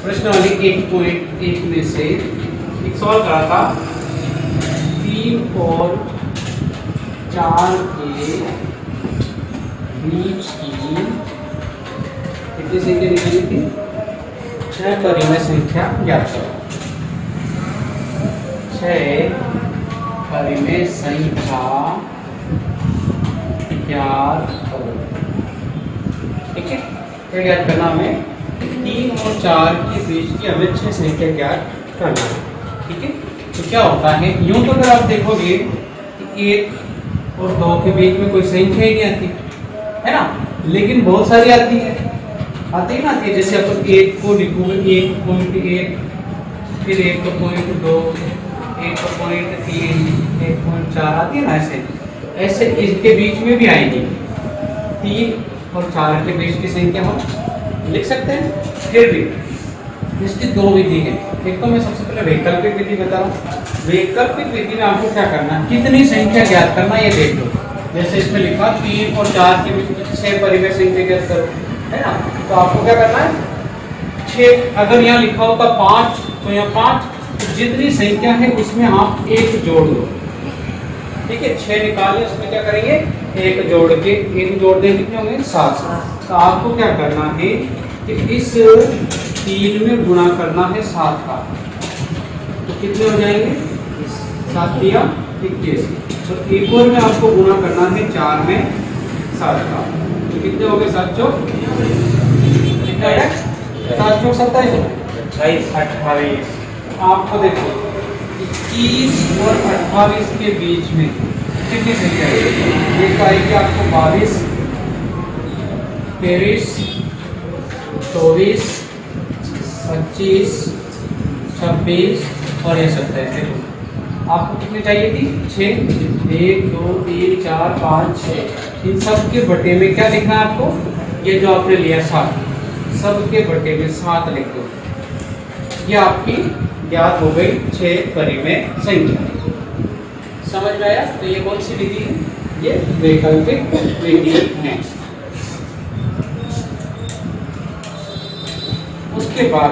प्रश्न वाली 1.1 में से एक सवाल करा था 3 और 4 के बीच की कितनी संख्या निकली थी? 6 परिमेय संख्या ज्ञात करो। 6 परिमेय संख्या ज्ञात करो। ठीक है, क्या ज्ञात करना हमें? 3 और 4 के बीच की हमें 6 संख्या ज्ञात करना है। ठीक है, तो क्या होता है, यूं तो अगर आप देखोगे कि 1 और 2 के बीच में कोई संख्या ही नहीं आती है ना, लेकिन बहुत सारी आती है ना आती है। जैसे अपन 1 को लिखोगे 1.1, फिर 1.2, 1.3, 1.4 आती है ना, ऐसे इसके बीच में भी आएंगी। 3 और 4 के बीच की संख्या हम लिख सकते हैं। फिर भी इसकी 2 विधि है। एक तो मैं सबसे पहले वैकल्पिक विधि बता रहा हूँ। वैकल्पिक विधि में आपको क्या करना है, कितनी संख्या ज्ञात करना है ये देख लो। जैसे इसमें लिखा 3 और 4 के बीच में 6 परिमेय संख्या ज्ञात करो, है ना। तो आपको क्या करना है, 6 अगर यहाँ लिखा होता 5 तो यहाँ 5, तो जितनी संख्या है उसमें आप 1 जोड़ दो। ठीक है, 6 निकाले, उसमें क्या करेंगे 1 जोड़ के 1 जोड़ दें, कितने होंगे 7। तो आपको क्या करना है कि इस 3 में गुणा करना है 7 का, तो कितने हो जाएंगे 7 या 21। तो एक और में आपको गुणा करना है 4 में 7 का, तो कितने हो गए 7 चौक कितना है 7 चौक 27, 28। आपको देखो 21 और 28 के बीच में कितनी संख्या है? एक आएगी आपको 22, 23, 24, 25, 26 और ये 27। आपको कितनी चाहिए थी? 6। 1 2 3 4 5 6। इन सब के बटे में क्या लिखना है आपको? ये जो आपने लिया 7, सब के बटे में 7 लिख दो। ये आपकी ज्ञात हो गई 6 परिमेय संख्या। समझ में आया? तो ये कौन सी विधि है? ये वैकल्पिक विधि है। उसके बाद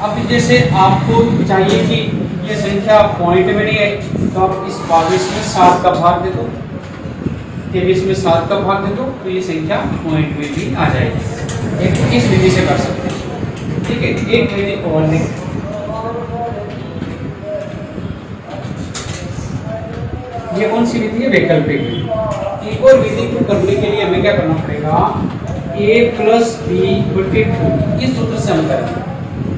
अब जैसे आपको चाहिए कि ये संख्या पॉइंट में नहीं है, तो आप इस 22 में 7 का भाग दे दो, 23 में 7 का भाग दे दो, तो ये संख्या पॉइंट में भी आ जाएगी। एक इस विधि से कर सकते हैं। ठीक है, एक विधि और लिख, ये कौन सी विधि है? वैकल्पिक विधि। एक और विधि को करने के लिए हमें क्या करना पड़ेगा? a + b/2 इस सूत्र से हम करेंगे।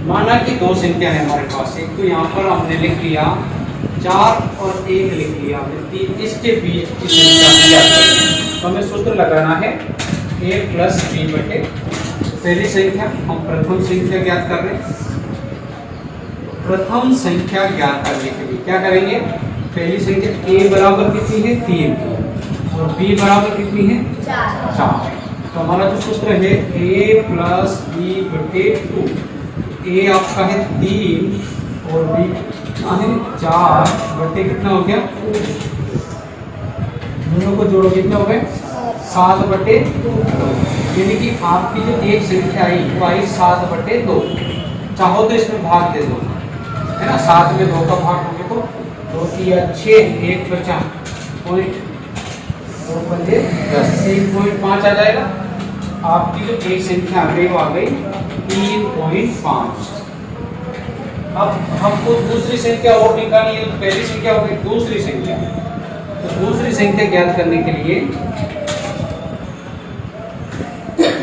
माना कि 2 संख्या है हमारे पास, एक तो यहाँ पर हमने लिख लिया 4 और 1 लिख लिया हमने 3, इसके बीच की संख्या ज्ञात करनी। तो हमें सूत्र लगाना है a + b/2। पहली संख्या हम प्रथम संख्या ज्ञात कर रहे हैं। प्रथम संख्या ज्ञात करने के लिए क्या करेंगे? पहली संख्या a बराबर कितनी है? 3 और b बराबर कितनी है? 4। तो हमारा जो सूत्र है a + b/2। a आपका है 3 और b कितना है 4 बटे कितना हो गया? दोनों को जोड़ो, कितने हो गए? 7/2। यानी कि आपकी जो एक संख्या आई वो आई 7/2। चाहो तो इसमें भाग दे दो, है ना। 7 में 2 का भाग हो गया तो 2 3 6, 1 बचा, पॉइंट 2 पंजे 10, 3.5 आ जाएगा। आपकी जो एक संख्या आ गई वो आ गई 3.5। अब हमको दूसरी संख्या और निकालनी है। तो पहली संख्या हो गई, दूसरी संख्या। तो दूसरी संख्या ज्ञात करने के लिए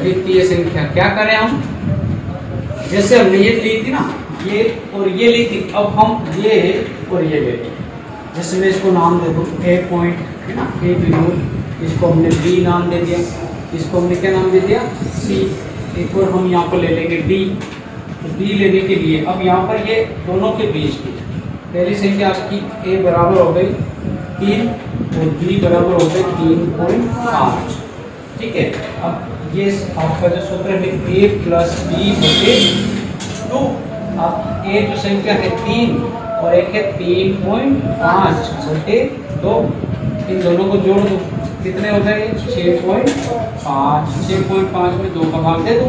द्वितीय संख्या क्या करें हम? जैसे हमने ये ली थी ना, ये और ये ली थी, अब हम ये और ये ले लें। जैसे मैं इसको नाम दे दूँ a पॉइंट, है ना, a बिंदु, इसको हमने b नाम दे दिया, इसको हमने क्या नाम दे दिया? c। एक और हम यहाँ पर ले लेंगे d। तो d लेने के लिए अब यहाँ पर ये दोनों के बीच की पहली संख्या आपकी a बराबर हो गई 3 और b बराबर हो गई 3.5। ठीक है, अब ये आपका जो सूत्र है a + b/2। अब a जो संख्या है 3 और एक है 3.5/2। इन दोनों को जोड़ दो, कितने हो गए? 6.5। 6.5 में 2 का भाग दे दो,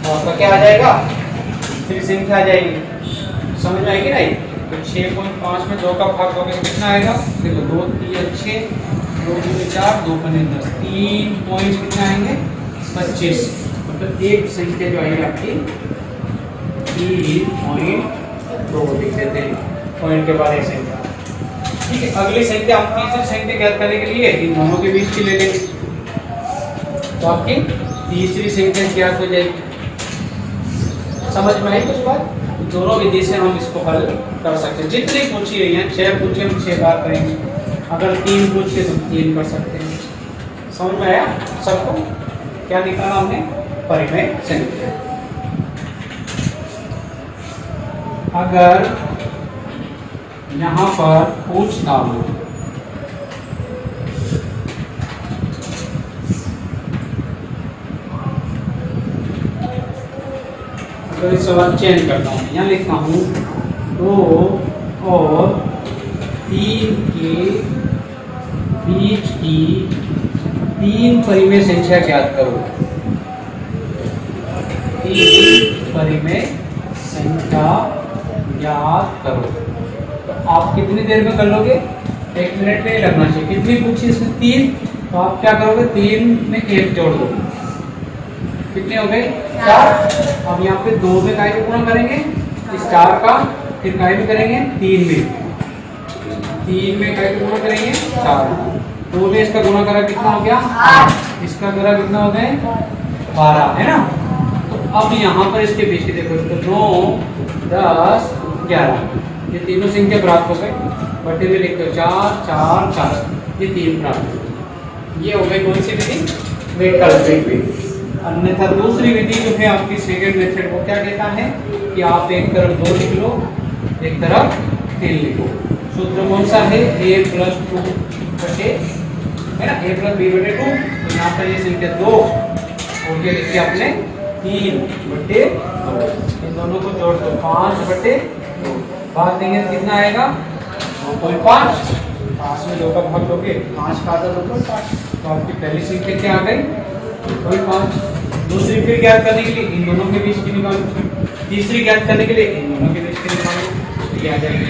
तो आपका क्या आ जाएगा, तीसरी संख्या आ जाएगी। समझ में आएगी नहीं? तो 6.5 में 2 का भाग दोगे कितना आएगा? देखो 2 3 6, 2 दूनी 4, 2 पन्ने 10, 3 पॉइंट कितने आएंगे? 25। मतलब एक संख्या जो आएगी आपकी 3.2 लिख देते हैं पॉइंट के बाद एक संख्या। ठीक है, अगली संख्या हम तीसरी संख्या ज्ञात करने के लिए इन दोनों के बीच की ले लेंगे। तो आपकी तीसरी संख्या ज्ञात हो जाएगी। समझ में आई कुछ बात? दोनों विधि से हम इसको हल कर सकते हैं। जितनी पूछी रही है, 6 पूछे हम 6 बार करेंगे, अगर 3 पूछे तो 3 कर सकते हैं। समझ में आया सबको? क्या निकाला हमने? परिमेय संख्या। अगर यहाँ पर पूछना हो तो इस सवाल चेंज करता हूँ, यहाँ लिखता हूँ 2 और 3 के बीच की 3 परिमेय संख्या ज्ञात करो। 3 परिमेय संख्या ज्ञात करो। तो आप कितनी देर में कर लोगे? 1 मिनट में लगना चाहिए। कितनी पूछी इसमें? 3। तो आप क्या करोगे? 3 में 1 जोड़ दो, कितने हो गए? 4। अब यहाँ पे 2 में काय को गुणा करेंगे, इस 4 का, फिर काय में करेंगे 3 में, 3 में काय को गुणा करेंगे 4, 2 में इसका गुणा करा कितना हो गया? 8। इसका करा कितना हो गए? 12, है ना? तो अब यहाँ पर इसके बीच देखो, तो 9 10 11 ये तीनों संख्या प्राप्त हो गए। बटे में लिखते हो 4 4 4, ये 3 प्राप्त हो। ये हो गई कौन सी विधि? वैकल्पिक विधि। अन्यथा दूसरी विधि जो है आपकी सेकंड मेथड, वो क्या कहता है कि आप एक तरफ 2 लिख लो, एक तरफ 3 लिखो। सूत्र कौन सा है? a + 2 बटे, है ना, a + b बटे 2। तो यहाँ पर ये संख्या 2 और ये लिखिए आपने 3 बटे 2। इन दोनों को जोड़ दो, 5 बटे 2। भाग देंगे कितना आएगा? 2.5। 5 में 2 का भाग दोगे, 5 का आधा 2.5। तो आपकी पहली संख्या क्या आ गई? 2.5। दूसरी फिर ज्ञात करने के लिए इन दोनों के बीच की निकालो, तीसरी ज्ञात करने के लिए इन दोनों के बीच की निकालो, ये आ जाएगी।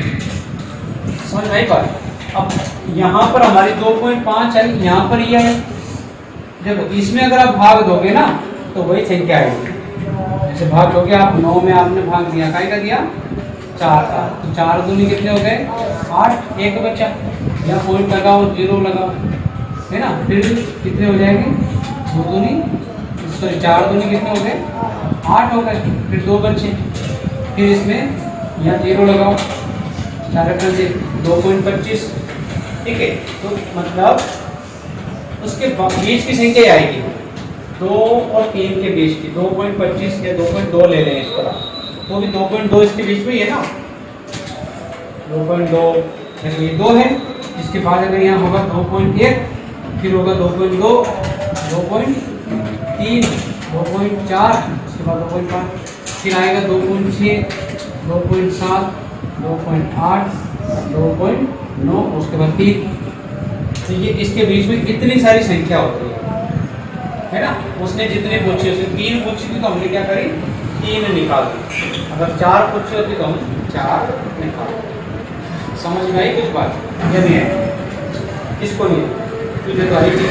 समझ आई बात? अब यहाँ पर हमारी 2.5 आई, यहाँ पर ये है। देखो इसमें अगर आप भाग दोगे ना तो वही संख्या आएगी। जैसे भाग दोगे आप, 9 में आपने भाग दिया, काय का दिया? 4 का। तो 4 दूनी कितने हो गए? 8, 1 बचा। या पॉइंट लगाओ, 0 लगाओ, है ना? फिर कितने हो जाएंगे? 2 दूनी, सॉरी 4 दूनी कितने हो गए? 8 हो गए। फिर 2 बचे, फिर इसमें यहाँ 0 लगाओ, 4 से 2.25। ठीक है, तो मतलब उसके बीच की संख्या आएगी 2 और 3 के बीच की, 2.25 या 2.2 ले लें इस तरह, तो भी 2.2 इसके बीच में ही है ना, 2.2। ये 2 है, इसके बाद अगर यहाँ होगा 2.1, फिर होगा 2.2, 2.3, 2.4, उसके बाद 2.5, फिर आएगा 2.6, 2.7, 2.8, 2.9, उसके बाद 3। तो ये इसके बीच में इतनी सारी संख्या होती है ना? उसने जितने पूछे, उसने 3 पूछी थी तो हमने क्या करी? 3 निकाल दी। अगर 4 पूछी होती तो हम 4 निकाल। समझ में आई कुछ बात? या नहीं है? किसको नहीं? तुझे तो आई थी।